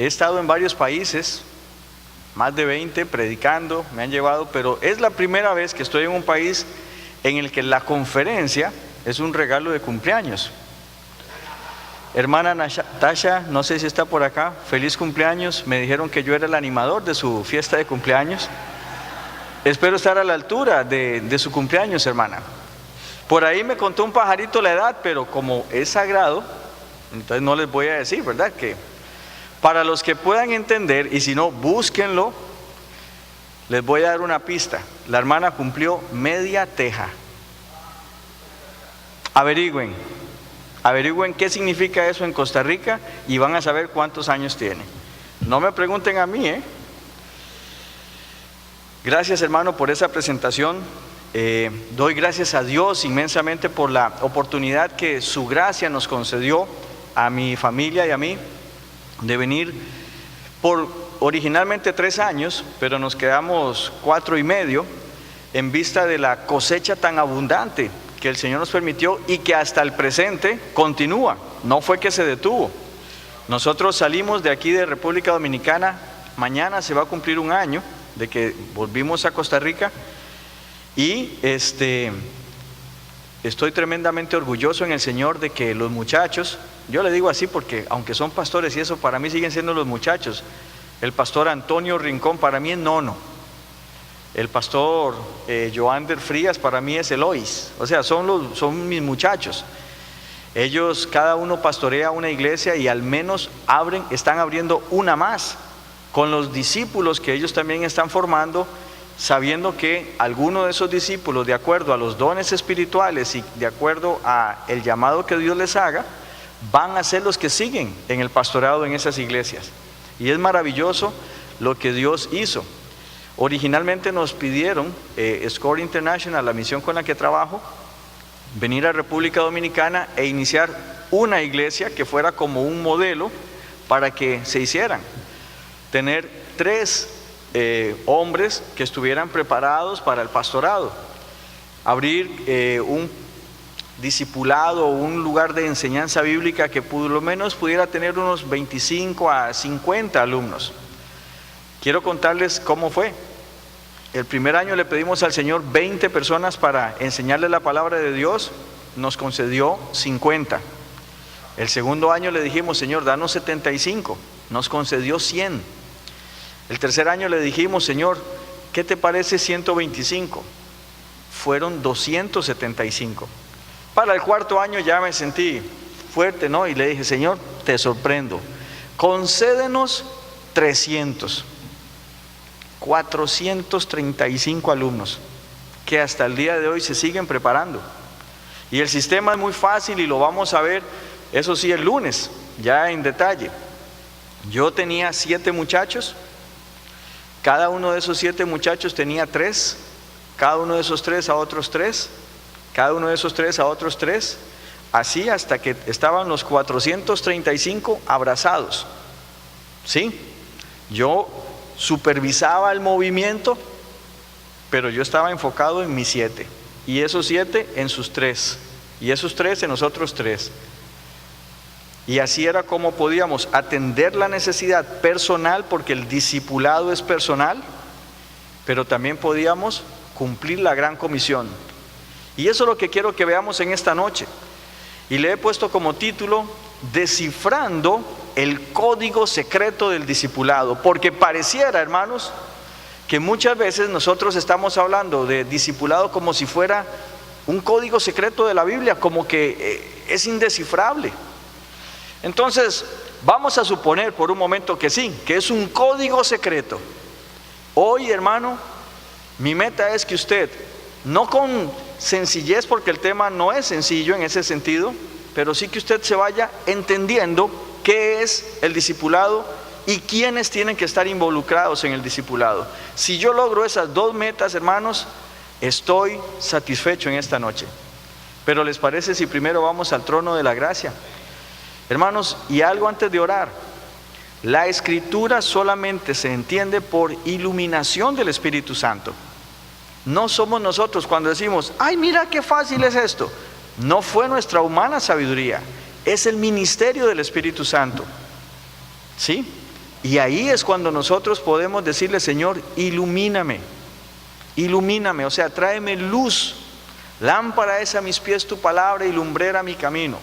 He estado en varios países, más de 20, predicando, me han llevado, pero es la primera vez que estoy en un país en el que la conferencia es un regalo de cumpleaños. Hermana Natasha, no sé si está por acá, feliz cumpleaños. Me dijeron que yo era el animador de su fiesta de cumpleaños. Espero estar a la altura de su cumpleaños, hermana. Por ahí me contó un pajarito la edad, pero como es sagrado, entonces no les voy a decir, ¿verdad? Que para los que puedan entender, y si no, búsquenlo, les voy a dar una pista. La hermana cumplió media teja. Averigüen qué significa eso en Costa Rica y van a saber cuántos años tiene. No me pregunten a mí, Gracias, hermano, por esa presentación. Doy gracias a Dios inmensamente por la oportunidad que su gracia nos concedió a mi familia y a mí de venir por originalmente 3 años, pero nos quedamos 4 y medio en vista de la cosecha tan abundante que el Señor nos permitió y que hasta el presente continúa. No fue que se detuvo. Nosotros salimos de aquí de República Dominicana, mañana se va a cumplir 1 año de que volvimos a Costa Rica y estoy tremendamente orgulloso en el Señor de que los muchachos, yo le digo así porque aunque son pastores y eso, para mí siguen siendo los muchachos. El pastor Antonio Rincón para mí es nono. El pastor Joander Frías para mí es Eloís. O sea, son mis muchachos. Ellos cada uno pastorea una iglesia y al menos están abriendo una más con los discípulos que ellos también están formando, sabiendo que algunos de esos discípulos, de acuerdo a los dones espirituales y de acuerdo a el llamado que Dios les haga, van a ser los que siguen en el pastorado en esas iglesias. Y es maravilloso lo que Dios hizo. Originalmente nos pidieron, SCORE International, la misión con la que trabajo, venir a República Dominicana e iniciar una iglesia que fuera como un modelo para que se hicieran. Tener 3 hombres que estuvieran preparados para el pastorado. Abrir un discipulado, un lugar de enseñanza bíblica que por lo menos pudiera tener unos 25 a 50 alumnos. Quiero contarles cómo fue. El primer año le pedimos al Señor 20 personas para enseñarle la palabra de Dios, nos concedió 50. El segundo año le dijimos, Señor, danos 75, nos concedió 100. El tercer año le dijimos, Señor, ¿qué te parece 125? Fueron 275. Para el cuarto año ya me sentí fuerte, ¿no? Y le dije, Señor, te sorprendo, concédenos 300. 435 alumnos que hasta el día de hoy se siguen preparando. Y el sistema es muy fácil y lo vamos a ver, eso sí, el lunes, ya en detalle. Yo tenía 7 muchachos, cada uno de esos 7 muchachos tenía 3, cada uno de esos 3 a otros 3, cada uno de esos 3 a otros 3, así hasta que estaban los 435 abrazados. ¿Sí? Yo supervisaba el movimiento, pero yo estaba enfocado en mis 7, y esos 7 en sus 3, y esos 3 en los otros 3. Y así era como podíamos atender la necesidad personal, porque el discipulado es personal, pero también podíamos cumplir la gran comisión. Y eso es lo que quiero que veamos en esta noche. Y le he puesto como título, Descifrando el código secreto del discipulado, porque pareciera, hermanos, que muchas veces nosotros estamos hablando de discipulado como si fuera un código secreto de la Biblia, como que es indescifrable. Entonces, vamos a suponer por un momento que sí, que es un código secreto. Hoy, hermano, mi meta es que usted, no con sencillez, porque el tema no es sencillo en ese sentido, pero sí que usted se vaya entendiendo qué es el discipulado y quiénes tienen que estar involucrados en el discipulado. Si yo logro esas 2 metas, hermanos, estoy satisfecho en esta noche. Pero ¿les parece si primero vamos al trono de la gracia? Hermanos, y algo antes de orar. La Escritura solamente se entiende por iluminación del Espíritu Santo. No somos nosotros cuando decimos, ay, mira qué fácil es esto. No fue nuestra humana sabiduría, es el ministerio del Espíritu Santo. ¿Sí? Y ahí es cuando nosotros podemos decirle: Señor, ilumíname, ilumíname, o sea, tráeme luz. Lámpara es a mis pies tu palabra y lumbrera mi camino.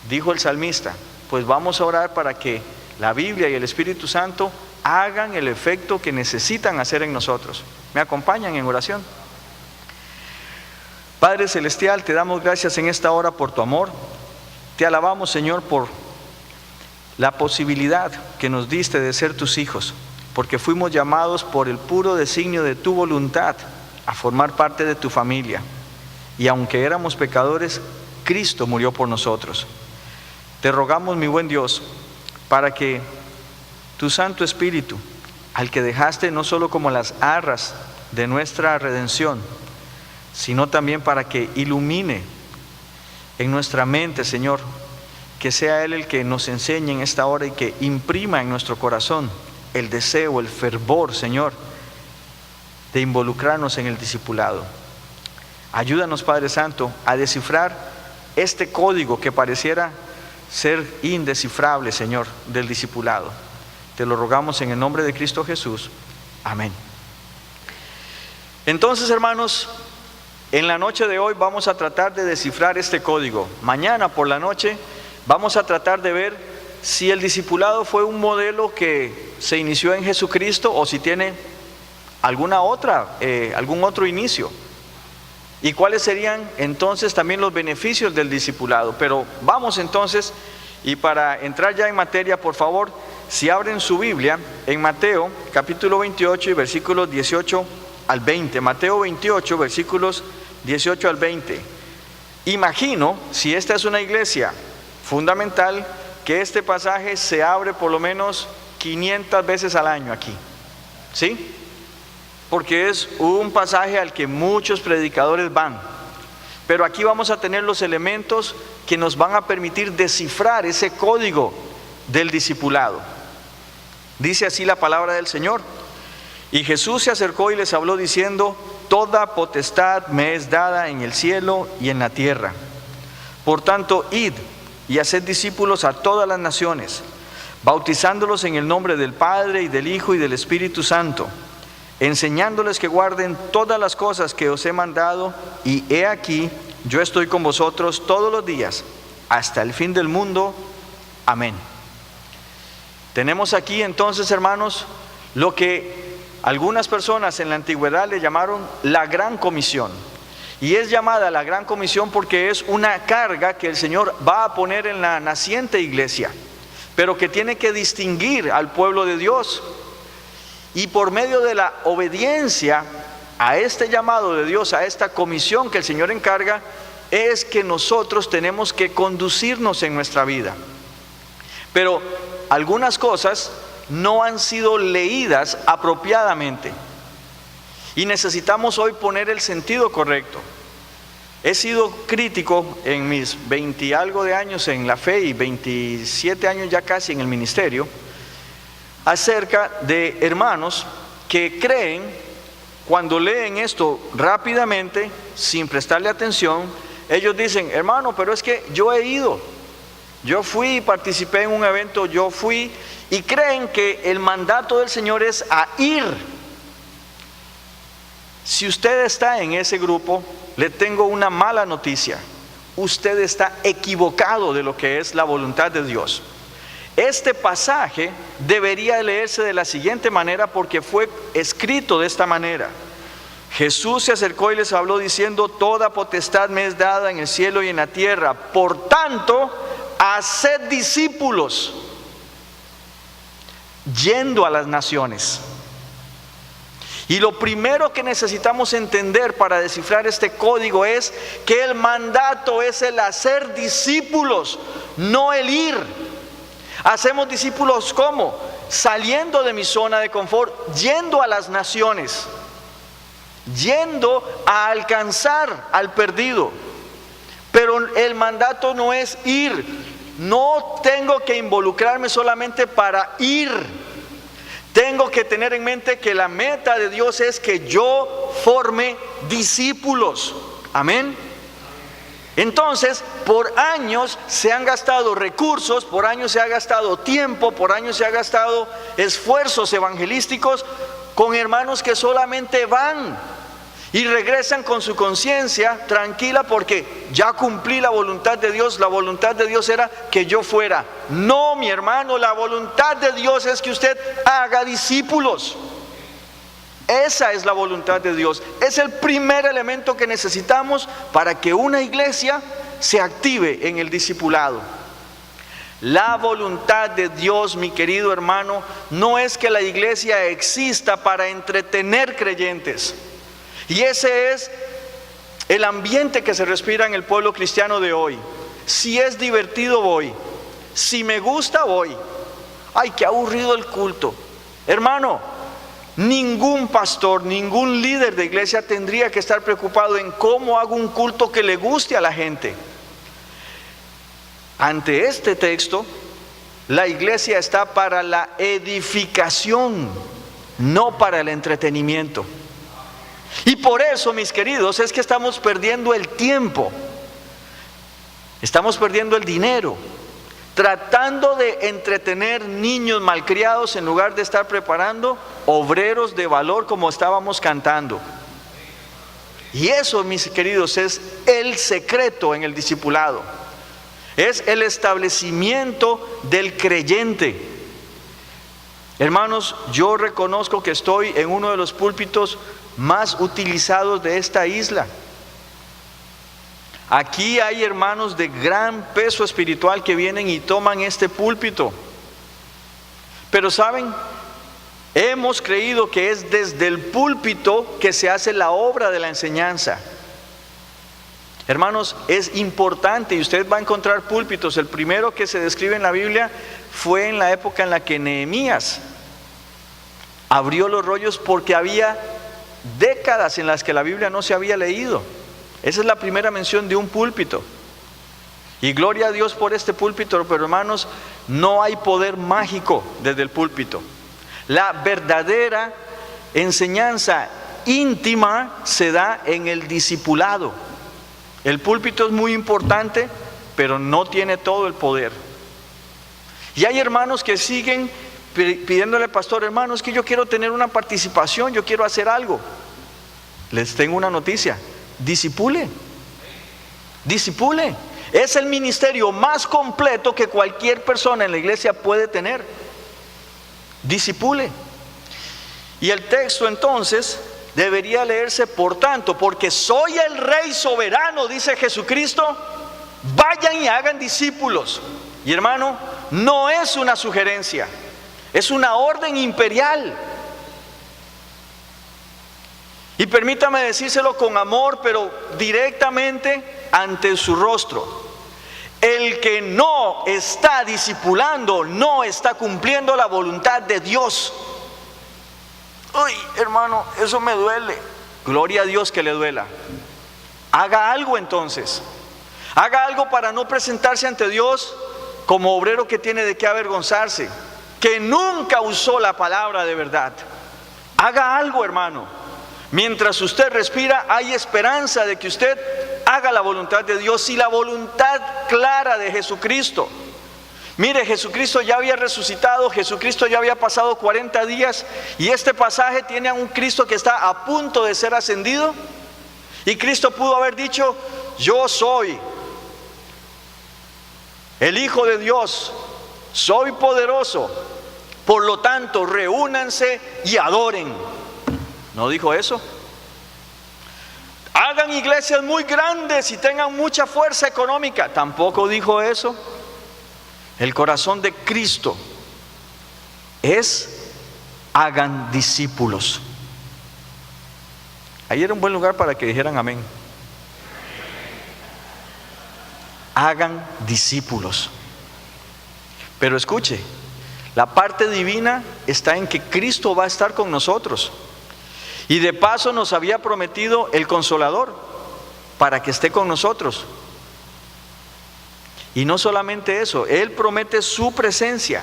Dijo el salmista. Pues vamos a orar para que la Biblia y el Espíritu Santo hagan el efecto que necesitan hacer en nosotros. ¿Me acompañan en oración? Padre Celestial, te damos gracias en esta hora por tu amor. Te alabamos, Señor, por la posibilidad que nos diste de ser tus hijos, porque fuimos llamados por el puro designio de tu voluntad a formar parte de tu familia. Y aunque éramos pecadores, Cristo murió por nosotros. Te rogamos, mi buen Dios, para que tu Santo Espíritu, al que dejaste no solo como las arras de nuestra redención, sino también para que ilumine en nuestra mente, Señor, que sea Él el que nos enseñe en esta hora y que imprima en nuestro corazón el deseo, el fervor, Señor, de involucrarnos en el discipulado. Ayúdanos, Padre Santo, a descifrar este código que pareciera ser indescifrable, Señor, del discipulado. Te lo rogamos en el nombre de Cristo Jesús. Amén. Entonces, hermanos, en la noche de hoy vamos a tratar de descifrar este código. Mañana por la noche vamos a tratar de ver si el discipulado fue un modelo que se inició en Jesucristo o si tiene algún otro inicio. ¿Y cuáles serían entonces también los beneficios del discipulado? Pero vamos entonces, y para entrar ya en materia, por favor, si abren su Biblia en Mateo capítulo 28 y versículos 18 al 20. Mateo 28, versículos 18 al 20. Imagino, si esta es una iglesia fundamental, que este pasaje se abre por lo menos 500 veces al año aquí. ¿Sí? Porque es un pasaje al que muchos predicadores van. Pero aquí vamos a tener los elementos que nos van a permitir descifrar ese código del discipulado. Dice así la palabra del Señor: y Jesús se acercó y les habló diciendo: toda potestad me es dada en el cielo y en la tierra. Por tanto, id y haced discípulos a todas las naciones, bautizándolos en el nombre del Padre y del Hijo y del Espíritu Santo, enseñándoles que guarden todas las cosas que os he mandado, y he aquí, yo estoy con vosotros todos los días, hasta el fin del mundo. Amén. Tenemos aquí entonces, hermanos, lo que algunas personas en la antigüedad le llamaron la Gran Comisión. Y es llamada la Gran Comisión porque es una carga que el Señor va a poner en la naciente iglesia, pero que tiene que distinguir al pueblo de Dios. Y por medio de la obediencia a este llamado de Dios, a esta comisión que el Señor encarga, es que nosotros tenemos que conducirnos en nuestra vida. Pero algunas cosas no han sido leídas apropiadamente y necesitamos hoy poner el sentido correcto. He sido crítico en mis 20 y algo de años en la fe y 27 años ya casi en el ministerio, acerca de hermanos que creen, cuando leen esto rápidamente, sin prestarle atención, ellos dicen: hermano, pero es que yo he ido, yo fui y participé en un evento, yo fui, y creen que el mandato del Señor es a ir. Si usted está en ese grupo, le tengo una mala noticia: usted está equivocado de lo que es la voluntad de Dios. Este pasaje debería leerse de la siguiente manera, porque fue escrito de esta manera: Jesús se acercó y les habló diciendo: toda potestad me es dada en el cielo y en la tierra, por tanto, haced discípulos, yendo a las naciones. Y lo primero que necesitamos entender para descifrar este código es que el mandato es el hacer discípulos, no el ir. Hacemos discípulos ¿cómo? Saliendo de mi zona de confort, yendo a las naciones, yendo a alcanzar al perdido. Pero el mandato no es ir. No tengo que involucrarme solamente para ir. Tengo que tener en mente que la meta de Dios es que yo forme discípulos. Amén. Entonces, por años se han gastado recursos, por años se ha gastado tiempo, por años se ha gastado esfuerzos evangelísticos con hermanos que solamente van y regresan con su conciencia tranquila porque ya cumplí la voluntad de Dios. La voluntad de Dios era que yo fuera. No, mi hermano, la voluntad de Dios es que usted haga discípulos. Esa es la voluntad de Dios. Es el primer elemento que necesitamos para que una iglesia se active en el discipulado. La voluntad de Dios, mi querido hermano, no es que la iglesia exista para entretener creyentes. Y ese es el ambiente que se respira en el pueblo cristiano de hoy. Si es divertido, voy. Si me gusta, voy. Ay, qué aburrido el culto. Hermano, ningún pastor, ningún líder de iglesia tendría que estar preocupado en cómo hago un culto que le guste a la gente. Ante este texto, la iglesia está para la edificación, no para el entretenimiento. Y por eso, mis queridos, es que estamos perdiendo el tiempo, estamos perdiendo el dinero, tratando de entretener niños malcriados en lugar de estar preparando obreros de valor como estábamos cantando. Y eso, mis queridos, es el secreto en el discipulado. Es el establecimiento del creyente. Hermanos, yo reconozco que estoy en uno de los púlpitos más utilizados de esta isla. Aquí hay hermanos de gran peso espiritual que vienen y toman este púlpito. Pero ¿saben? Hemos creído que es desde el púlpito que se hace la obra de la enseñanza. Hermanos, es importante, y usted va a encontrar púlpitos. El primero que se describe en la Biblia fue en la época en la que Nehemías abrió los rollos porque había décadas en las que la Biblia no se había leído. Esa es la primera mención de un púlpito. Y gloria a Dios por este púlpito, pero hermanos, no hay poder mágico desde el púlpito. La verdadera enseñanza íntima se da en el discipulado. El púlpito es muy importante, pero no tiene todo el poder. Y hay hermanos que siguen pidiéndole al pastor: hermano, es que yo quiero tener una participación, yo quiero hacer algo. Les tengo una noticia: discipule. Discipule. Es el ministerio más completo que cualquier persona en la iglesia puede tener. Discipule. Y el texto entonces debería leerse: por tanto, porque soy el Rey soberano, dice Jesucristo, vayan y hagan discípulos. Y hermano, no es una sugerencia, es una orden imperial. Y permítame decírselo con amor, pero directamente ante su rostro: el que no está discipulando no está cumpliendo la voluntad de Dios. Uy, hermano, eso me duele. Gloria a Dios que le duela. Haga algo entonces. Haga algo para no presentarse ante Dios como obrero que tiene de qué avergonzarse, que nunca usó la palabra de verdad. Haga algo, hermano. Mientras usted respira, hay esperanza de que usted haga la voluntad de Dios y la voluntad clara de Jesucristo. Mire, Jesucristo ya había resucitado, Jesucristo ya había pasado 40 días, y este pasaje tiene a un Cristo que está a punto de ser ascendido. Y Cristo pudo haber dicho: yo soy el Hijo de Dios, soy poderoso, por lo tanto reúnanse y adoren. ¿No dijo eso? Hagan iglesias muy grandes y tengan mucha fuerza económica. Tampoco dijo eso. El corazón de Cristo es: hagan discípulos. Ahí era un buen lugar para que dijeran amén. Hagan discípulos. Pero escuche, la parte divina está en que Cristo va a estar con nosotros. Y de paso nos había prometido el Consolador para que esté con nosotros. Y no solamente eso, Él promete su presencia.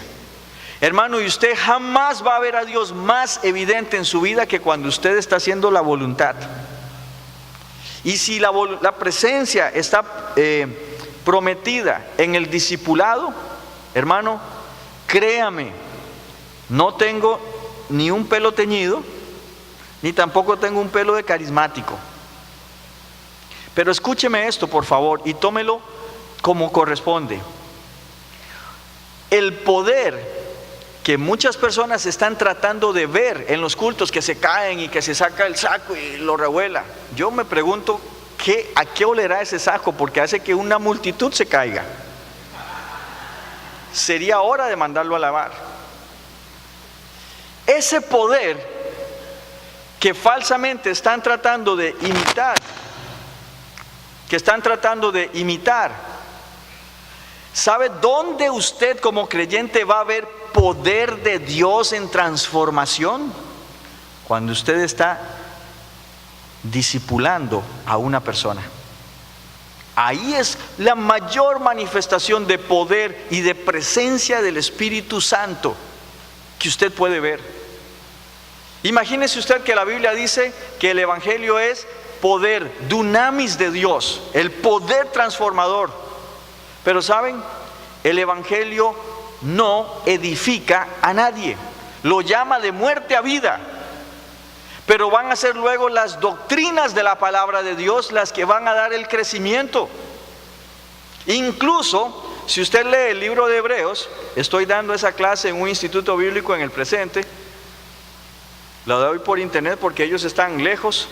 Hermano, y usted jamás va a ver a Dios más evidente en su vida que cuando usted está haciendo la voluntad. Y si la presencia está prometida en el discipulado, hermano, créame, no tengo ni un pelo teñido, ni tampoco tengo un pelo de carismático. Pero escúcheme esto, por favor, y tómelo como corresponde. El poder que muchas personas están tratando de ver en los cultos, que se caen y que se saca el saco y lo revuela, yo me pregunto, ¿a qué olerá ese saco? Porque hace que una multitud se caiga. Sería hora de mandarlo a lavar. Ese poder que falsamente están tratando de imitar, ¿sabe dónde usted como creyente va a ver poder de Dios en transformación? Cuando usted está discipulando a una persona. Ahí es la mayor manifestación de poder y de presencia del Espíritu Santo que usted puede ver. Imagínese usted que la Biblia dice que el Evangelio es poder, dunamis de Dios, el poder transformador. Pero ¿saben? El Evangelio no edifica a nadie, lo llama de muerte a vida. Pero van a ser luego las doctrinas de la palabra de Dios las que van a dar el crecimiento. Incluso, si usted lee el libro de Hebreos, estoy dando esa clase en un instituto bíblico en el presente, la doy por internet porque ellos están lejos.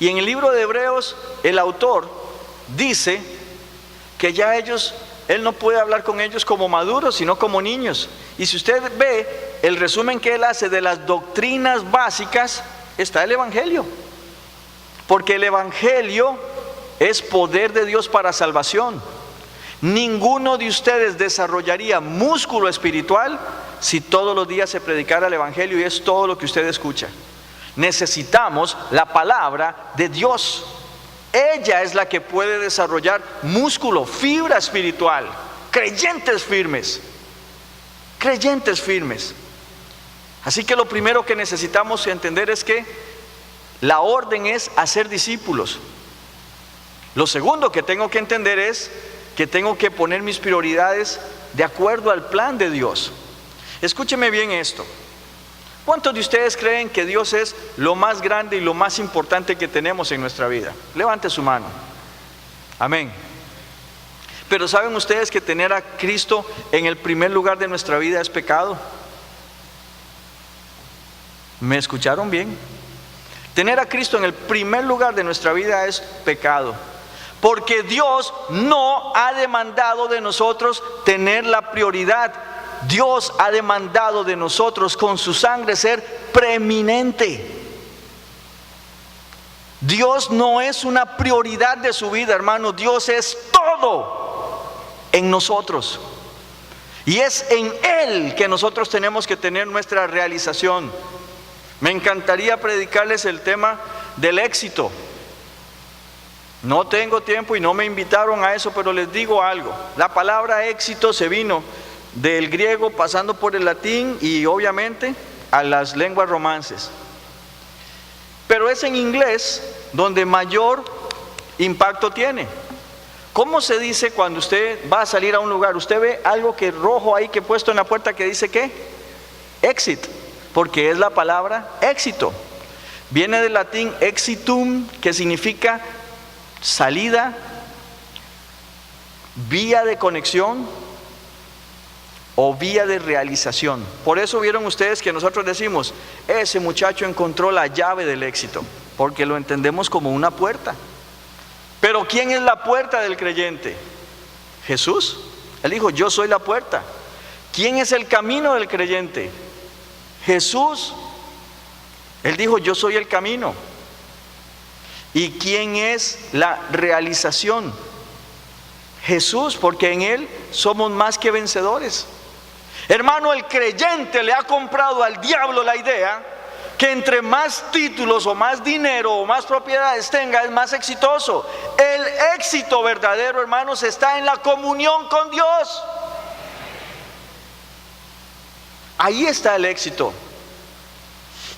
Y en el libro de Hebreos, el autor dice que ya él no puede hablar con ellos como maduros, sino como niños. Y si usted ve el resumen que él hace de las doctrinas básicas, está el Evangelio. Porque el Evangelio es poder de Dios para salvación. Ninguno de ustedes desarrollaría músculo espiritual si todos los días se predicara el Evangelio y es todo lo que usted escucha. Necesitamos la palabra de Dios. Ella es la que puede desarrollar músculo, fibra espiritual, creyentes firmes. Creyentes firmes. Así que lo primero que necesitamos entender es que la orden es hacer discípulos. Lo segundo que tengo que entender es que tengo que poner mis prioridades de acuerdo al plan de Dios. Escúcheme bien esto. ¿Cuántos de ustedes creen que Dios es lo más grande y lo más importante que tenemos en nuestra vida? Levante su mano. Amén. Pero ¿saben ustedes que tener a Cristo en el primer lugar de nuestra vida es pecado? ¿Me escucharon bien? Tener a Cristo en el primer lugar de nuestra vida es pecado. Porque Dios no ha demandado de nosotros tener la prioridad. Dios ha demandado de nosotros con su sangre ser preeminente. Dios no es una prioridad de su vida, hermano. Dios es todo en nosotros. Y es en Él que nosotros tenemos que tener nuestra realización. Me encantaría predicarles el tema del éxito. No tengo tiempo y no me invitaron a eso, pero les digo algo. La palabra éxito se vino del griego pasando por el latín y obviamente a las lenguas romances. Pero es en inglés donde mayor impacto tiene. ¿Cómo se dice cuando usted va a salir a un lugar? Usted ve algo que rojo ahí que he puesto en la puerta que dice ¿qué? Exit, porque es la palabra éxito. Viene del latín exitum, que significa salida, vía de conexión o vía de realización. Por eso vieron ustedes que nosotros decimos, ese muchacho encontró la llave del éxito, porque lo entendemos como una puerta. Pero ¿quién es la puerta del creyente? Jesús. Él dijo, yo soy la puerta. ¿Quién es el camino del creyente? Jesús. Él dijo, yo soy el camino. ¿Y quién es la realización? Jesús, porque en Él somos más que vencedores. Hermano, el creyente le ha comprado al diablo la idea que entre más títulos o más dinero o más propiedades tenga es más exitoso. El éxito verdadero, hermanos, está en la comunión con Dios. Ahí está el éxito.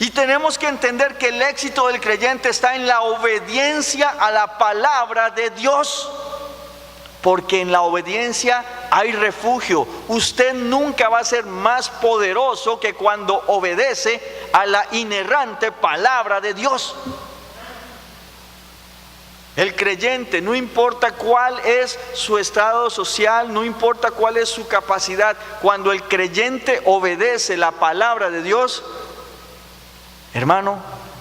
Y tenemos que entender que el éxito del creyente está en la obediencia a la palabra de Dios. Porque en la obediencia hay refugio. Usted nunca va a ser más poderoso que cuando obedece a la inerrante palabra de Dios. El creyente, no importa cuál es su estado social, no importa cuál es su capacidad, cuando el creyente obedece la palabra de Dios, hermano,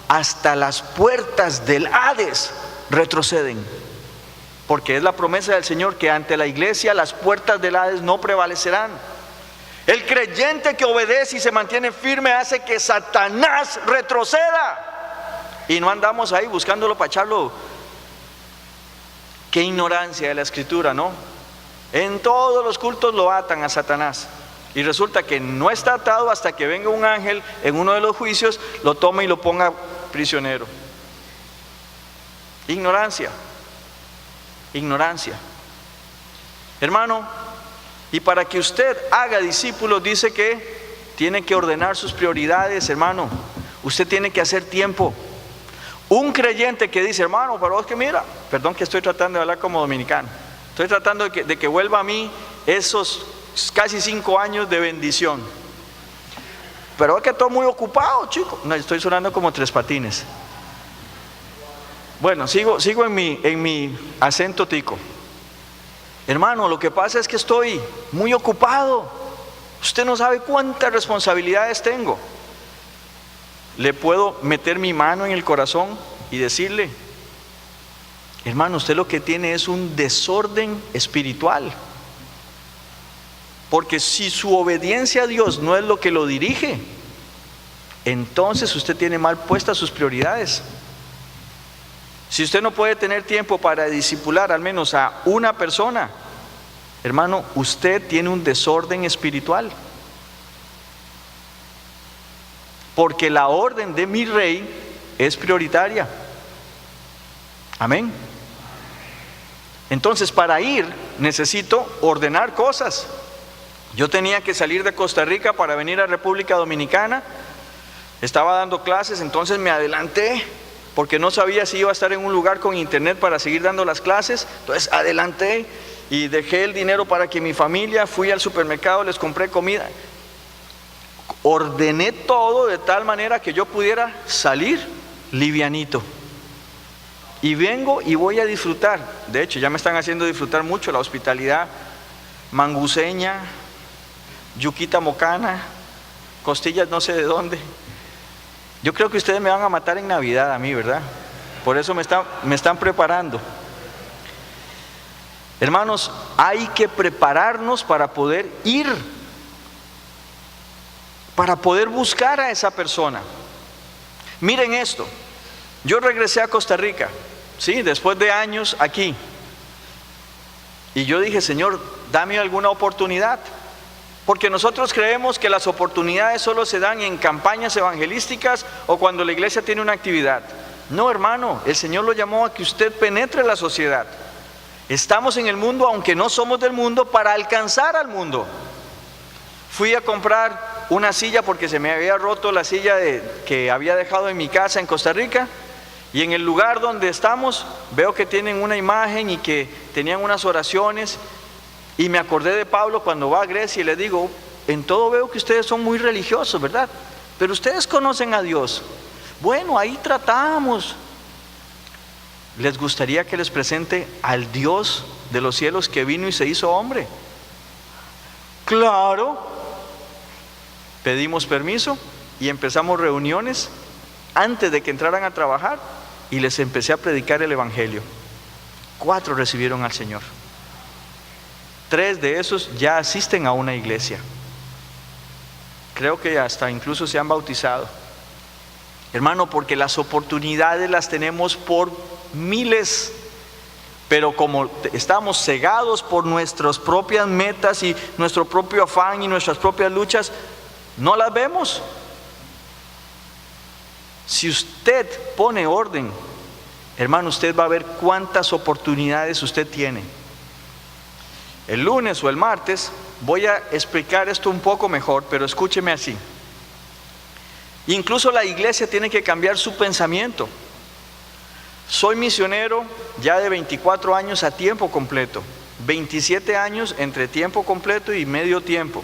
hasta las puertas del Hades retroceden. Porque es la promesa del Señor que ante la iglesia las puertas del Hades no prevalecerán. El creyente que obedece y se mantiene firme hace que Satanás retroceda. Y no andamos ahí buscándolo para echarlo. Qué ignorancia de la escritura, ¿no? En todos los cultos lo atan a Satanás. Y resulta que no está atado hasta que venga un ángel en uno de los juicios, lo tome y lo ponga prisionero. Ignorancia. Ignorancia. Hermano, y para que usted haga discípulos, dice que tiene que ordenar sus prioridades, hermano. Usted tiene que hacer tiempo. Un creyente que dice, hermano, pero es que mira, perdón que estoy tratando de hablar como dominicano, estoy tratando de que vuelva a mí esos casi 5 años de bendición. Pero es que estoy muy ocupado, chico. No, estoy sonando como Tres Patines. Bueno, sigo en mi acento tico. Hermano, lo que pasa es que estoy muy ocupado. Usted no sabe cuántas responsabilidades tengo. Le puedo meter mi mano en el corazón y decirle, hermano, usted lo que tiene es un desorden espiritual. Porque si su obediencia a Dios no es lo que lo dirige, entonces usted tiene mal puestas sus prioridades. Si usted no puede tener tiempo para discipular al menos a una persona, hermano, usted tiene un desorden espiritual. Porque la orden de mi rey es prioritaria. Amén. Entonces, para ir necesito ordenar cosas. Yo tenía que salir de Costa Rica para venir a República Dominicana. Estaba dando clases, entonces me adelanté porque no sabía si iba a estar en un lugar con internet para seguir dando las clases. Entonces adelanté y dejé el dinero para que mi familia, fui al supermercado, les compré comida. Ordené todo de tal manera que yo pudiera salir livianito. Y vengo y voy a disfrutar. De hecho, ya me están haciendo disfrutar mucho la hospitalidad manguseña, yuquita mocana, costillas no sé de dónde. Yo creo que ustedes me van a matar en Navidad a mí, ¿verdad? Por eso me están preparando. Hermanos, hay que prepararnos para poder ir, para poder buscar a esa persona. Miren esto, yo regresé a Costa Rica, ¿sí? Después de años aquí. Y yo dije, Señor, dame alguna oportunidad. Porque nosotros creemos que las oportunidades solo se dan en campañas evangelísticas o cuando la iglesia tiene una actividad. No, hermano, el Señor lo llamó a que usted penetre la sociedad. Estamos en el mundo, aunque no somos del mundo, para alcanzar al mundo. Fui a comprar una silla porque se me había roto la silla que había dejado en mi casa en Costa Rica. Y en el lugar donde estamos, veo que tienen una imagen y que tenían unas oraciones. Y me acordé de Pablo cuando va a Grecia y le digo, en todo veo que ustedes son muy religiosos, ¿verdad? Pero ustedes conocen a Dios. Bueno, ahí tratamos. ¿Les gustaría que les presente al Dios de los cielos que vino y se hizo hombre? Claro. Pedimos permiso y empezamos reuniones antes de que entraran a trabajar y les empecé a predicar el evangelio. 4 recibieron al Señor. 3 de esos ya asisten a una iglesia. Creo que hasta incluso se han bautizado. Hermano, porque las oportunidades las tenemos por miles, pero como estamos cegados por nuestras propias metas y nuestro propio afán y nuestras propias luchas, no las vemos. Si usted pone orden, hermano, usted va a ver cuántas oportunidades usted tiene. El lunes o el martes voy a explicar esto un poco mejor, pero escúcheme así. Incluso la iglesia tiene que cambiar su pensamiento. Soy misionero ya de 24 años a tiempo completo, 27 años entre tiempo completo y medio tiempo.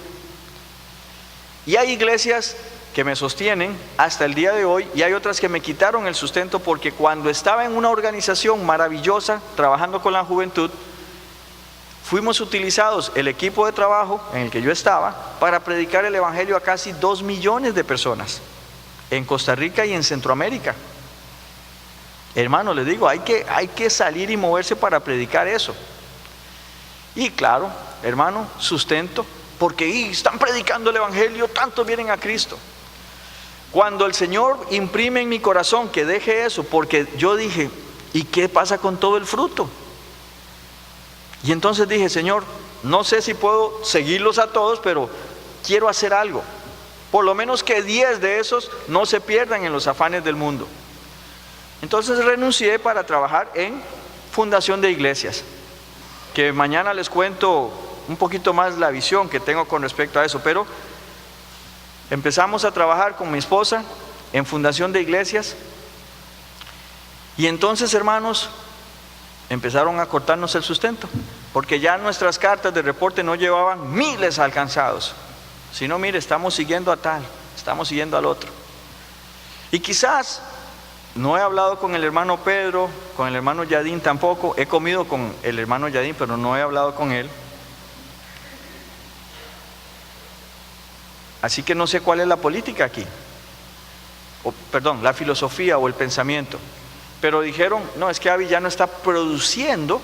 Y hay iglesias que me sostienen hasta el día de hoy y hay otras que me quitaron el sustento, porque cuando estaba en una organización maravillosa trabajando con la juventud, fuimos utilizados, el equipo de trabajo en el que yo estaba, para predicar el evangelio a casi 2 millones de personas en Costa Rica y en Centroamérica. Hermano, les digo, hay que salir y moverse para predicar eso. Y claro, hermano, sustento, porque están predicando el evangelio, tantos vienen a Cristo. Cuando el Señor imprime en mi corazón que deje eso, porque yo dije, ¿y qué pasa con todo el fruto? Y entonces dije, Señor, no sé si puedo seguirlos a todos, pero quiero hacer algo. Por lo menos que 10 de esos no se pierdan en los afanes del mundo. Entonces renuncié para trabajar en fundación de iglesias, que mañana les cuento un poquito más la visión que tengo con respecto a eso, pero empezamos a trabajar con mi esposa en fundación de iglesias, y entonces, hermanos, empezaron a cortarnos el sustento, porque ya nuestras cartas de reporte no llevaban miles alcanzados, sino, mire, estamos siguiendo a tal, estamos siguiendo al otro. Y quizás no he hablado con el hermano Pedro, con el hermano Yadín tampoco, he comido con el hermano Yadín, pero no he hablado con él. Así que no sé cuál es la política aquí, la filosofía o el pensamiento. Pero dijeron, no, es que Abby ya no está produciendo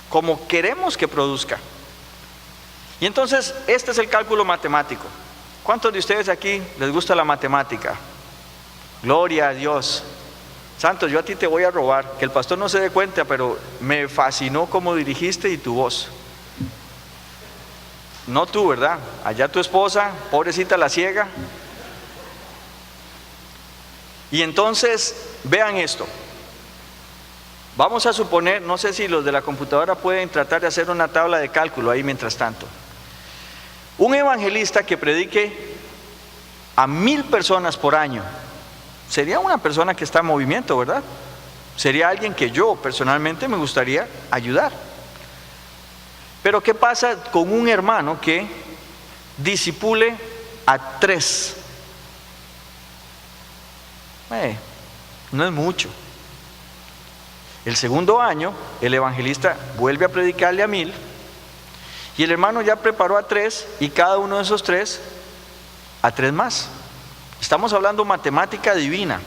como queremos que produzca. Y entonces, este es el cálculo matemático. ¿Cuántos de ustedes aquí les gusta la matemática? Gloria a Dios. Santos, yo a ti te voy a robar, que el pastor no se dé cuenta, pero me fascinó cómo dirigiste y tu voz. No tú, ¿verdad? Allá tu esposa, pobrecita la ciega. Y entonces, vean esto. Vamos a suponer, no sé si los de la computadora pueden tratar de hacer una tabla de cálculo ahí mientras tanto. Un evangelista que predique a 1000 personas por año, sería una persona que está en movimiento, ¿verdad? Sería alguien que yo personalmente me gustaría ayudar. Pero ¿qué pasa con un hermano que discipule a 3? No es mucho. El segundo año, el evangelista vuelve a predicarle a 1000, y el hermano ya preparó a 3, y cada uno de esos 3, a 3 más. Estamos hablando matemática divina.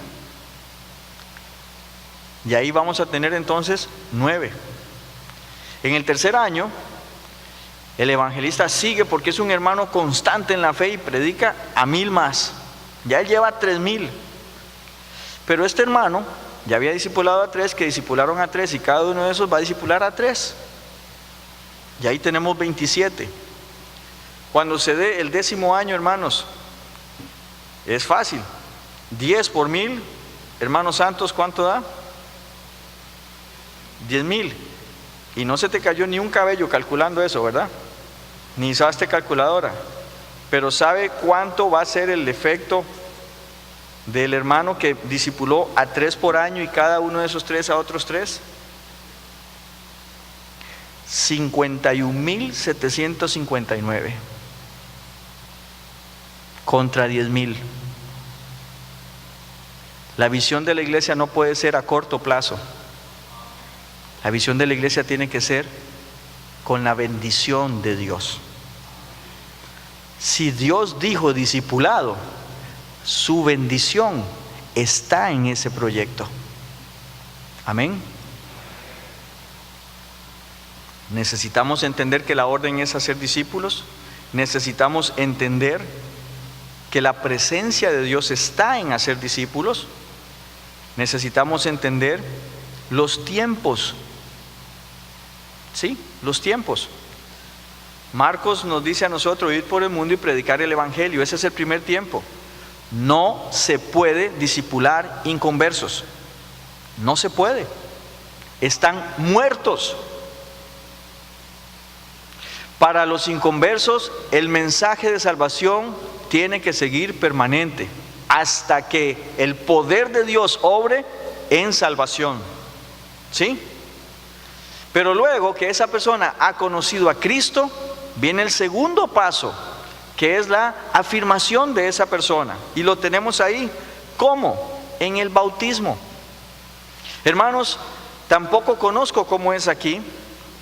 Y ahí vamos a tener entonces 9. En el tercer año, el evangelista sigue, porque es un hermano constante en la fe y predica a 1000 más. Ya él lleva 3000. Pero este hermano ya había discipulado a 3, que discipularon a 3, y cada uno de esos va a discipular a 3. Y ahí tenemos 27. Cuando se dé el 10º año, hermanos, es fácil. 10 por 1000, hermanos santos, ¿cuánto da? 10,000. Y no se te cayó ni un cabello calculando eso, ¿verdad? Ni usaste calculadora. Pero ¿sabe cuánto va a ser el efecto del hermano que discipuló a 3 por año, y cada uno de esos 3 a otros 3? 51,759 contra 10,000. La visión de la iglesia no puede ser a corto plazo. La visión de la iglesia tiene que ser con la bendición de Dios. Si Dios dijo discipulado, su bendición está en ese proyecto. Amén. Necesitamos entender que la orden es hacer discípulos. Necesitamos entender que la presencia de Dios está en hacer discípulos. Necesitamos entender los tiempos. Sí, los tiempos. Marcos nos dice a nosotros ir por el mundo y predicar el evangelio. Ese es el primer tiempo. No se puede discipular inconversos. No se puede. Están muertos. Para los inconversos, el mensaje de salvación tiene que seguir permanente. hasta que el poder de Dios obre en salvación. ¿Sí? Pero luego que esa persona ha conocido a Cristo, viene el segundo paso, que es la afirmación de esa persona. Y lo tenemos ahí. ¿Cómo? En el bautismo. Hermanos, tampoco conozco cómo es aquí,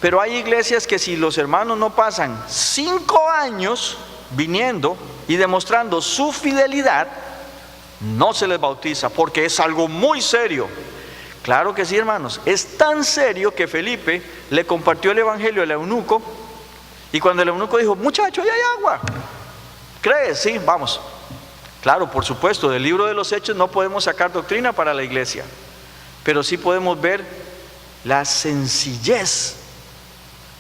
pero hay iglesias que si los hermanos no pasan 5 años viniendo y demostrando su fidelidad, no se les bautiza, porque es algo muy serio. Claro que sí, hermanos, es tan serio que Felipe le compartió el evangelio al eunuco, y cuando el eunuco dijo: muchacho, ahí hay agua, ¿crees? Sí, vamos. Claro, por supuesto, del libro de los Hechos no podemos sacar doctrina para la iglesia, pero sí podemos ver la sencillez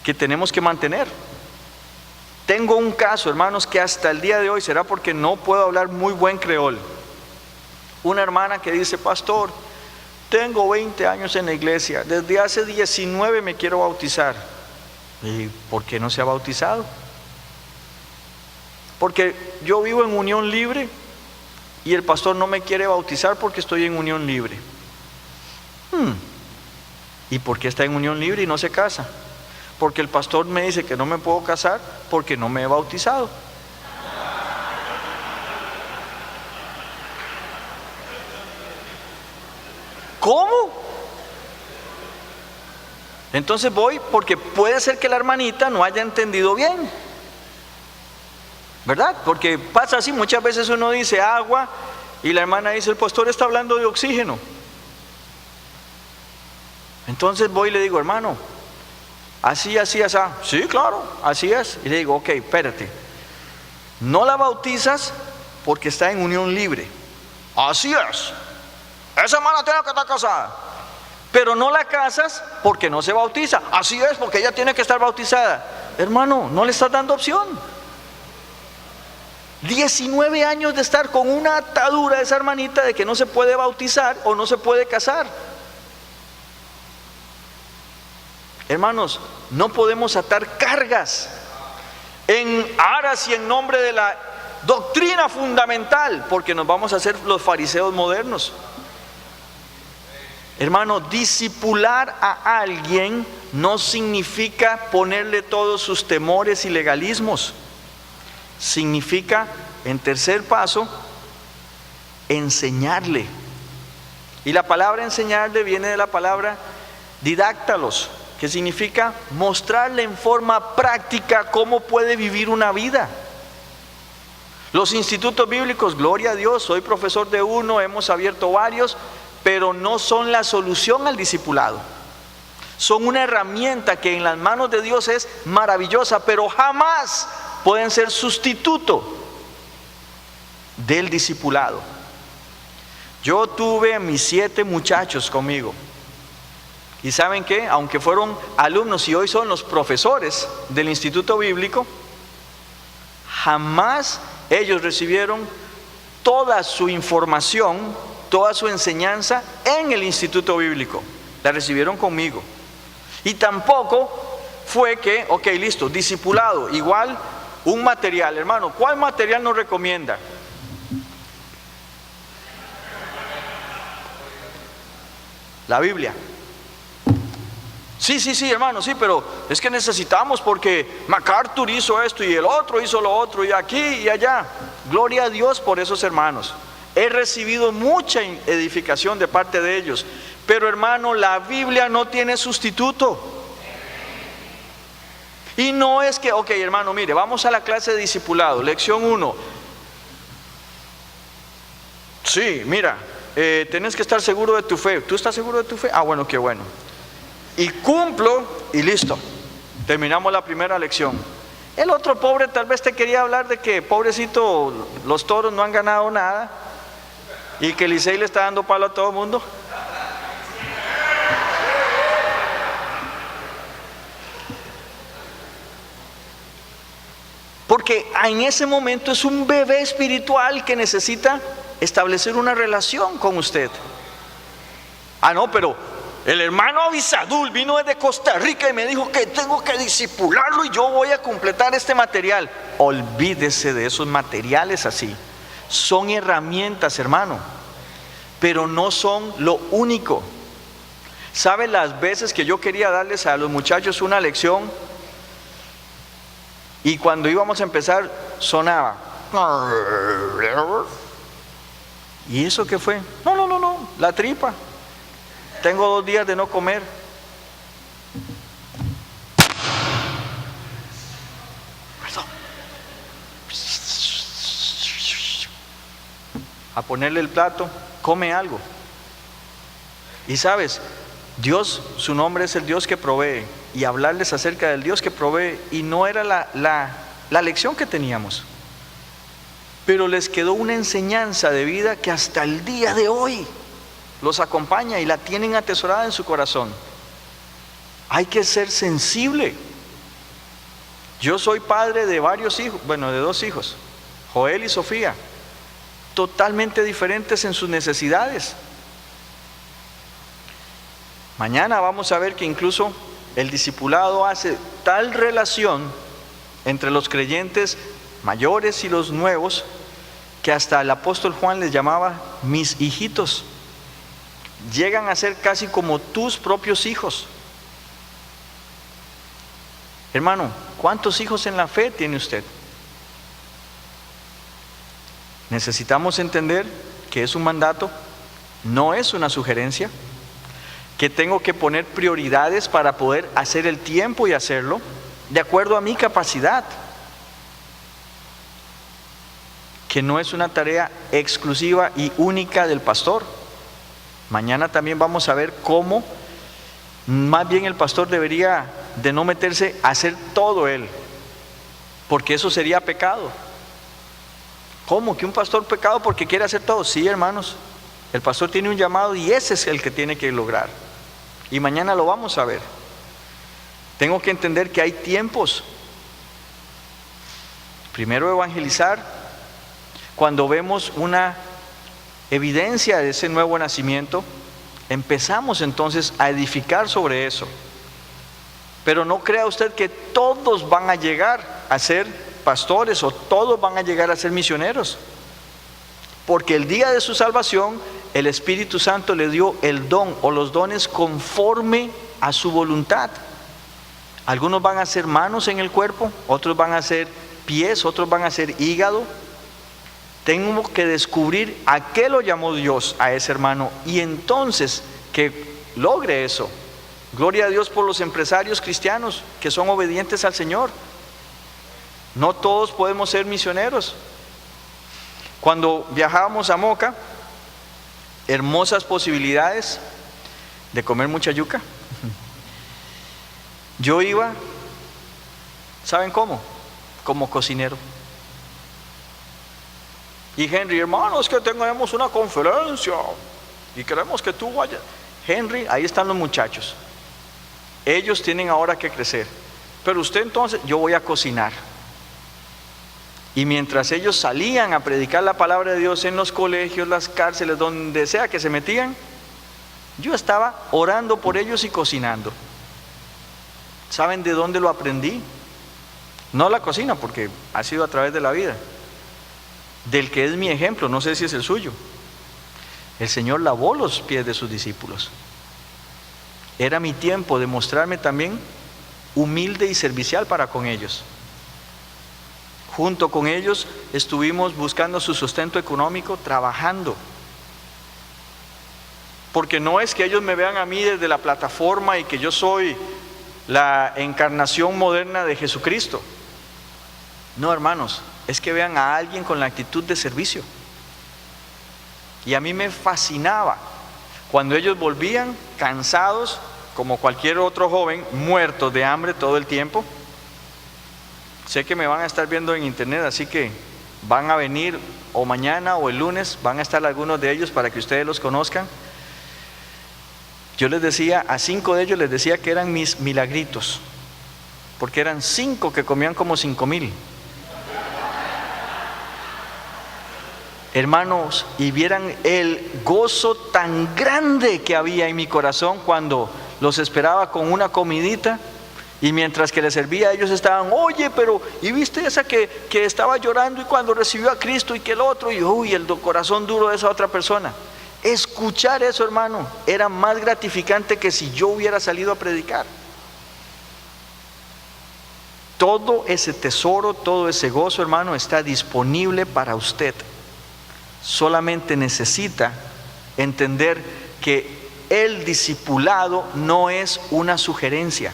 que tenemos que mantener. Tengo un caso, hermanos, que hasta el día de hoy, será porque no puedo hablar muy buen creol, una hermana que dice: pastor, tengo 20 años en la iglesia, desde hace 19 me quiero bautizar. ¿Y por qué no se ha bautizado? Porque yo vivo en unión libre y el pastor no me quiere bautizar porque estoy en unión libre. ¿Y por qué está en unión libre y no se casa? Porque el pastor me dice que no me puedo casar porque no me he bautizado. ¿Cómo? Entonces voy porque puede ser que la hermanita no haya entendido bien, ¿verdad? Porque pasa así, muchas veces uno dice agua y la hermana dice: el pastor está hablando de oxígeno. Entonces voy y le digo: hermano, así, así, así. Sí, claro, así es. Y le digo: ok, espérate, no la bautizas porque está en unión libre. Así es. Esa hermana tiene que estar casada. Pero no la casas porque no se bautiza. Así es, porque ella tiene que estar bautizada. Hermano, no le estás dando opción. 19 años de estar con una atadura de esa hermanita de que no se puede bautizar o no se puede casar. Hermanos, no podemos atar cargas en aras y en nombre de la doctrina fundamental, porque nos vamos a hacer los fariseos modernos. Hermano, discipular a alguien no significa ponerle todos sus temores y legalismos. Significa, en tercer paso, enseñarle. Y la palabra enseñarle viene de la palabra didáctalos, que significa mostrarle en forma práctica cómo puede vivir una vida. Los institutos bíblicos, gloria a Dios, soy profesor de uno, hemos abierto varios, pero no son la solución al discipulado. Son una herramienta que en las manos de Dios es maravillosa, pero jamás pueden ser sustituto del discipulado. Yo tuve a mis 7 muchachos conmigo. Y ¿saben qué? Aunque fueron alumnos y hoy son los profesores del instituto bíblico, jamás ellos recibieron toda su información, toda su enseñanza en el instituto bíblico. La recibieron conmigo. Y tampoco fue que, ok, listo, discipulado, igual un material. Hermano, ¿cuál material nos recomienda? La Biblia. Sí, hermano, sí, pero es que necesitamos porque MacArthur hizo esto y el otro hizo lo otro y aquí y allá. Gloria a Dios por esos hermanos. He recibido mucha edificación de parte de ellos. Pero hermano, la Biblia no tiene sustituto. Y no es que, ok, hermano, mire, vamos a la clase de discipulado, lección 1. Sí, mira, tenés que estar seguro de tu fe. ¿Tú estás seguro de tu fe? Ah, bueno, qué bueno. Y cumplo y listo. Terminamos la primera lección. El otro pobre tal vez te quería hablar de que, pobrecito, los toros no han ganado nada y que Licey le está dando palo a todo el mundo. Porque en ese momento es un bebé espiritual que necesita establecer una relación con usted. Ah, no, pero el hermano Avisadul vino desde Costa Rica y me dijo que tengo que discipularlo y yo voy a completar este material. Olvídese de esos materiales así. son herramientas, hermano, pero no son lo único. ¿Sabe las veces que yo quería darles a los muchachos una lección y cuando íbamos a empezar sonaba? ¿Y eso qué fue? No, la tripa. Tengo 2 días de no comer. Perdón. A ponerle el plato, come algo. Y sabes, Dios, su nombre es el Dios que provee, y hablarles acerca del Dios que provee, y no era la lección que teníamos, pero les quedó una enseñanza de vida que hasta el día de hoy los acompaña y la tienen atesorada en su corazón. Hay que ser sensible. Yo soy padre de varios hijos, bueno, de 2 hijos, Joel y Sofía, totalmente diferentes en sus necesidades. Mañana vamos a ver que incluso el discipulado hace tal relación entre los creyentes mayores y los nuevos que hasta el apóstol Juan les llamaba mis hijitos. Llegan a ser casi como tus propios hijos. Hermano, ¿cuántos hijos en la fe tiene usted? Necesitamos entender que es un mandato, no es una sugerencia, que tengo que poner prioridades para poder hacer el tiempo y hacerlo de acuerdo a mi capacidad, que no es una tarea exclusiva y única del pastor. Mañana también vamos a ver cómo más bien el pastor debería de no meterse a hacer todo él, porque eso sería pecado. ¿Cómo que un pastor pecado porque quiere hacer todo? Sí, hermanos, el pastor tiene un llamado y ese es el que tiene que lograr, y mañana lo vamos a ver. Tengo que entender que hay tiempos. Primero evangelizar. Cuando vemos una evidencia de ese nuevo nacimiento, empezamos entonces a edificar sobre eso. Pero no crea usted que todos van a llegar a ser pastores o todos van a llegar a ser misioneros, porque el día de su salvación el Espíritu Santo le dio el don o los dones conforme a su voluntad. Algunos van a ser manos en el cuerpo, otros van a ser pies, otros van a ser hígado. Tengo que descubrir a qué lo llamó Dios a ese hermano y entonces que logre eso. Gloria a Dios por los empresarios cristianos que son obedientes al Señor. No todos podemos ser misioneros. Cuando viajábamos a Moca, hermosas posibilidades de comer mucha yuca. Yo iba, ¿saben cómo? Como cocinero. Y Henry, hermano, es que tenemos una conferencia y queremos que tú vayas. Henry, ahí están los muchachos. Ellos tienen ahora que crecer. Pero usted entonces, yo voy a cocinar. Y mientras ellos salían a predicar la palabra de Dios en los colegios, las cárceles, donde sea que se metían, yo estaba orando por ellos y cocinando. ¿Saben de dónde lo aprendí? No la cocina, porque ha sido a través de la vida. Del que es mi ejemplo, no sé si es el suyo. El Señor lavó los pies de sus discípulos. Era mi tiempo de mostrarme también humilde y servicial para con ellos. Junto con ellos estuvimos buscando su sustento económico, trabajando. Porque no es que ellos me vean a mí desde la plataforma y que yo soy la encarnación moderna de Jesucristo. No, hermanos, es que vean a alguien con la actitud de servicio. Y a mí me fascinaba cuando ellos volvían cansados, como cualquier otro joven, muertos de hambre todo el tiempo. Sé que me van a estar viendo en internet, así que van a venir o mañana o el lunes, van a estar algunos de ellos para que ustedes los conozcan. Yo les decía, a 5 de ellos les decía que eran mis milagritos, porque eran 5 que comían como 5,000. Hermanos, y vieran el gozo tan grande que había en mi corazón cuando los esperaba con una comidita Y mientras que le servía, ellos estaban, oye, pero ¿y viste esa que estaba llorando y cuando recibió a Cristo y que el otro? Y uy, el corazón duro de esa otra persona. Escuchar eso, hermano, era más gratificante que si yo hubiera salido a predicar. Todo ese tesoro, todo ese gozo, hermano, está disponible para usted. Solamente necesita entender que el discipulado no es una sugerencia,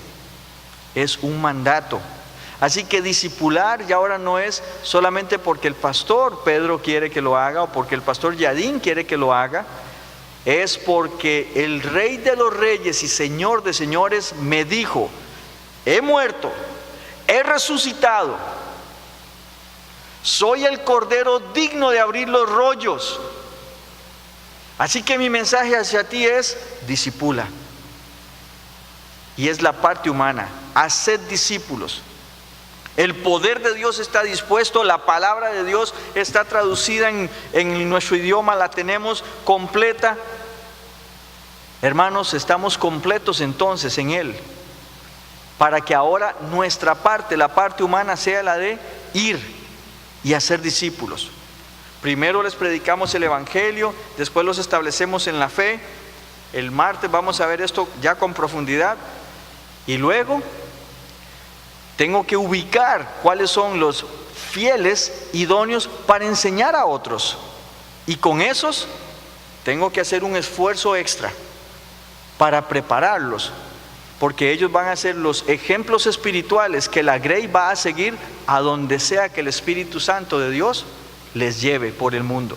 es un mandato. Así que discipular ya ahora no es solamente porque el pastor Pedro quiere que lo haga o porque el pastor Yadín quiere que lo haga. Es porque el Rey de los Reyes y Señor de Señores me dijo: he muerto, he resucitado, soy el Cordero digno de abrir los rollos. Así que mi mensaje hacia ti es: discipula. Y es la parte humana, haced discípulos. El poder de Dios está dispuesto, la palabra de Dios está traducida en nuestro idioma, la tenemos completa. Hermanos, estamos completos entonces en Él, para que ahora nuestra parte, la parte humana, sea la de ir y hacer discípulos. Primero les predicamos el Evangelio, después los establecemos en la fe. El martes vamos a ver esto ya con profundidad. Y luego tengo que ubicar cuáles son los fieles, idóneos para enseñar a otros. Y con esos tengo que hacer un esfuerzo extra para prepararlos, porque ellos van a ser los ejemplos espirituales que la Grey va a seguir a donde sea que el Espíritu Santo de Dios les lleve por el mundo.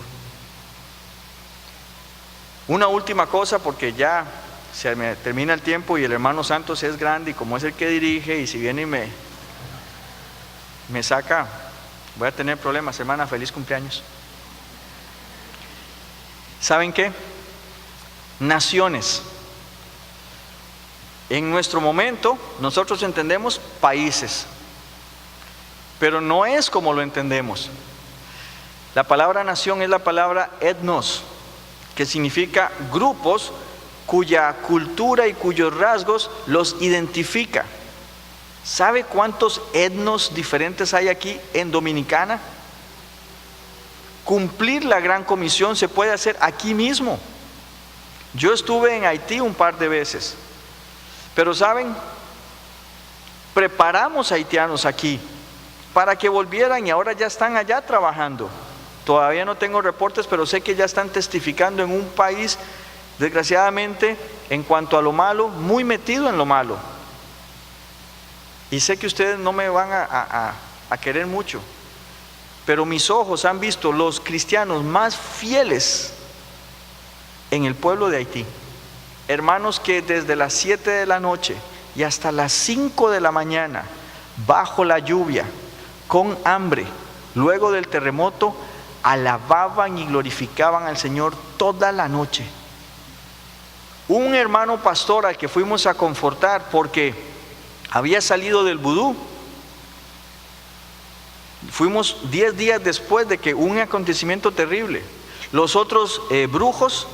Una última cosa, porque ya se me termina el tiempo y el hermano Santos es grande y como es el que dirige, y si viene y me saca, voy a tener problemas. Hermana, feliz cumpleaños. ¿Saben qué? Naciones. En nuestro momento nosotros entendemos países, pero no es como lo entendemos. La palabra nación es la palabra etnos, que significa grupos cuya cultura y cuyos rasgos los identifica. ¿Sabe cuántos etnos diferentes hay aquí en Dominicana? Cumplir la gran comisión se puede hacer aquí mismo. Yo estuve en Haití un par de veces, pero ¿saben? Preparamos haitianos aquí para que volvieran y ahora ya están allá trabajando. Todavía no tengo reportes, pero sé que ya están testificando en un país, desgraciadamente, en cuanto a lo malo, muy metido en lo malo. Y sé que ustedes no me van a querer mucho, pero mis ojos han visto los cristianos más fieles en el pueblo de Haití. Hermanos que desde las 7 de la noche y hasta las 5 de la mañana, bajo la lluvia, con hambre, luego del terremoto, alababan y glorificaban al Señor toda la noche. Un hermano pastor al que fuimos a confortar porque había salido del vudú, fuimos 10 días después de que un acontecimiento terrible. Los otros brujos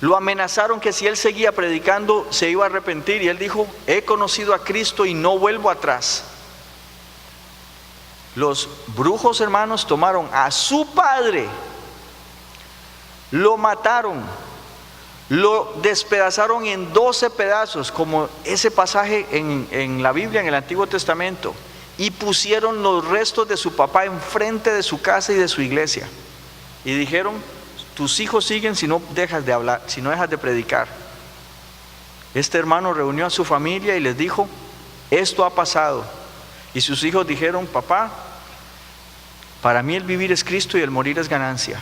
lo amenazaron que si él seguía predicando se iba a arrepentir, y él dijo: he conocido a Cristo y no vuelvo atrás. Los brujos, hermanos, tomaron a su padre, lo mataron, lo despedazaron en 12 pedazos, como ese pasaje en la Biblia, en el Antiguo Testamento, y pusieron los restos de su papá enfrente de su casa y de su iglesia, y dijeron: tus hijos siguen si no dejas de hablar, si no dejas de predicar. Este hermano reunió a su familia y les dijo: esto ha pasado. Y sus hijos dijeron: papá, para mí el vivir es Cristo y el morir es ganancia.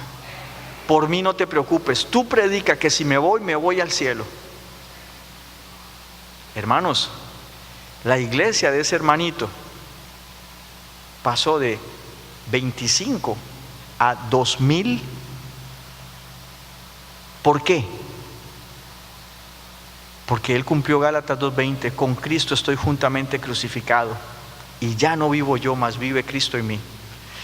Por mí no te preocupes, tú predica que si me voy al cielo. Hermanos, la iglesia de ese hermanito pasó de 25 a 2000. ¿Por qué? Porque él cumplió Gálatas 2:20: con Cristo estoy juntamente crucificado, y ya no vivo yo, mas vive Cristo en mí.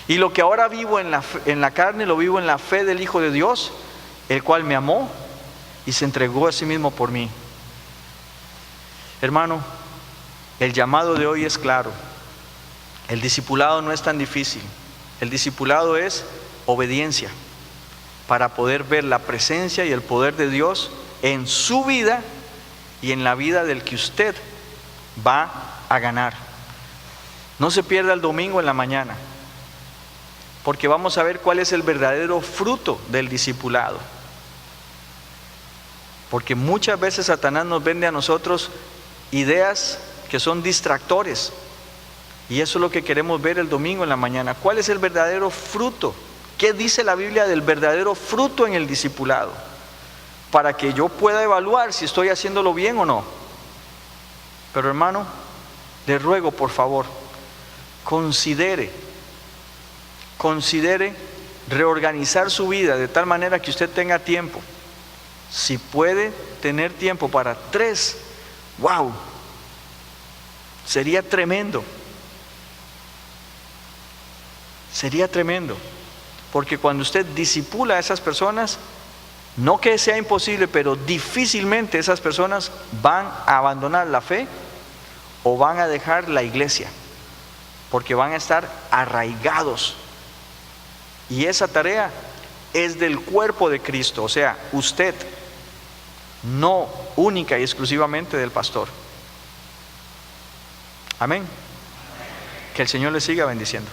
Y lo que ahora vivo en la carne, lo vivo en la fe del Hijo de Dios, el cual me amó y se entregó a sí mismo por mí. Hermano, El llamado de hoy es claro. El discipulado no es tan difícil. El discipulado es obediencia para poder ver la presencia y el poder de Dios en su vida y en la vida del que usted va a ganar. No se pierda el domingo en la mañana, porque vamos a ver cuál es el verdadero fruto del discipulado. Porque muchas veces Satanás nos vende a nosotros ideas que son distractores, y eso es lo que queremos ver el domingo en la mañana. ¿Cuál es el verdadero fruto? ¿Qué dice la Biblia del verdadero fruto en el discipulado? Para que yo pueda evaluar si estoy haciéndolo bien o no. Pero hermano, le ruego por favor, considere reorganizar su vida de tal manera que usted tenga tiempo. Si puede tener tiempo para 3, wow, sería tremendo. Sería tremendo, porque cuando usted discipula a esas personas, no que sea imposible, pero difícilmente esas personas van a abandonar la fe o van a dejar la iglesia, porque van a estar arraigados. Y esa tarea es del cuerpo de Cristo, o sea, usted, no única y exclusivamente del pastor. Amén. Que el Señor le siga bendiciendo.